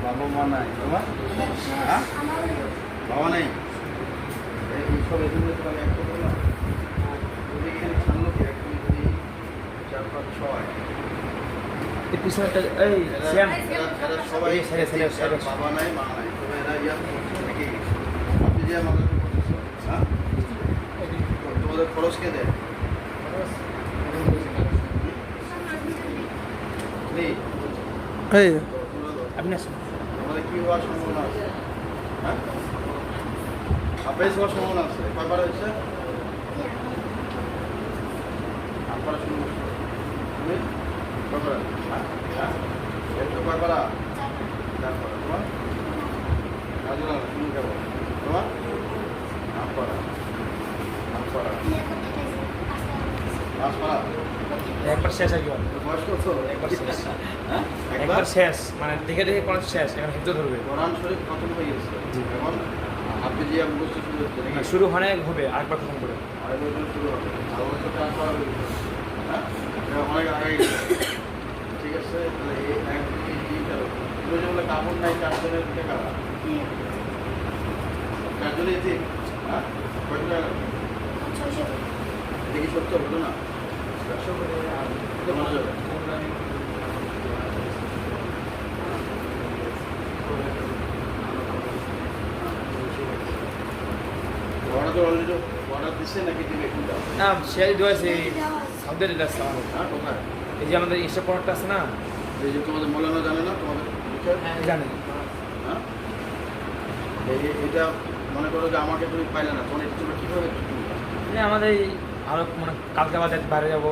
বাবা মা নাই তোমার? হ্যাঁ বাবা নাই এইসব এগুলো তো আমি একটা বললাম যদি এখানে ছাড়লো কি এক দুই তিন চার পাঁচ ছয় এই পিছনেটা এই শ্যাম এরা সবাই বাবা নাই মা নাই তবে এরা ইয়া রেখে গেছে আপনি যে আমাদের হ্যাঁ তোমাদের খরচ কে দেয় নেই এই আপনি আসুন আমাদের কি হওয়ার সম্ভাবনা আছে হ্যাঁ আবেশ হওয়ার সম্ভাবনা আছে কয়বার হয়েছে আপনারা শুরু তুমি কয়বার হ্যাঁ একটু কয়বার তারপরে তোমার কাজু না তুমি কেমন তোমার আপনারা আপনারা পাঁচপাড়া একবার শেষ আর কি বয়স কত একবার শেষ হ্যাঁ একবার শেষ মানে দেখে দেখে কোন শেষ এখন হিন্দু ধরবে কোরআন শরীফ খতম হয়ে গেছে এখন আপনি যে মুখস্থ শুরু হচ্ছে নাকি শুরু হয় হবে আরেকবার খতম করে আড়াই বছর শুরু হবে আর বছর ট্রান্সফার হবে হ্যাঁ এটা অনেক আগে গেছে ঠিক আছে তাহলে এই এক দুই তিন চার এগুলো যেগুলো কাপড় নাই চারজনের টাকা চারজনই ঠিক হ্যাঁ কত টাকা লাগবে এটা কি সত্য হলো না মনে যাবে অর্ডার তো অলরেডি অর্ডার দিচ্ছে নাকি দিবে কোনটা না সে দিয়েছে সাউদি আরবিয়া আসছে আমাদের হ্যাঁ কোথায় এই যে আমাদের ইনস্টা প্রোডাক্ট আছে না এই যে তোমাদের মৌলানা জানে না তোমাদের বিষয় জানি হ্যাঁ এটা মনে করো যে আমাকে তুমি পাইলে না তখন এটা তোমরা কীভাবে মানে আমাদের আরো মানে কালকে বাজার বাইরে যাবো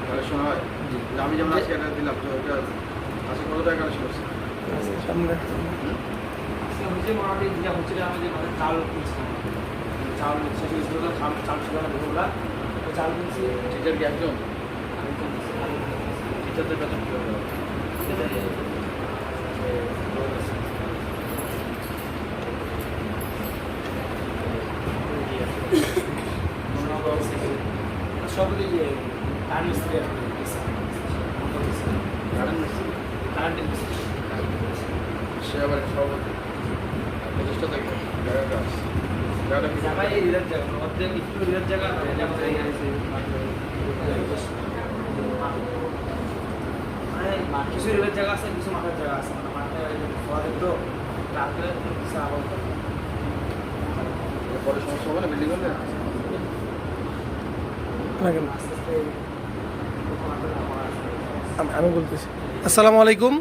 কালেকশন হয় যে আমি যেমন আজকে এটা দিলাম তো এটা আজকে কত টাকা কালেকশন হচ্ছে সামনে হচ্ছে মোটামুটি যেটা হচ্ছে আমাদের মানে চাল কিনছিলাম চাল শেষ হয়েছিল তো চাল ছিল না ভোরবেলা তো চাল কিনছি টিচার কি একজন টিচারদের বেতন কীভাবে হবে সব ইয়ে কারেন্ট মিস্ত্রি কারেন্ট সে আবার সভাপতি প্রতিষ্ঠা থাকে জায়গাটা জায়গাটা কি জায়গায় এই রিলার জায়গা অর্ধেক একটু রিলার জায়গা আমাদের এখানে মানে কিছু রিলার জায়গা আছে কিছু মাথার জায়গা আছে মানে মাথায় খাওয়া দেখতো রাত্রে আবার পরে সমস্যা হবে না বিল্ডিং করলে আস্তে আস্তে আমি বলতেছি। আসসালামু আলাইকুম।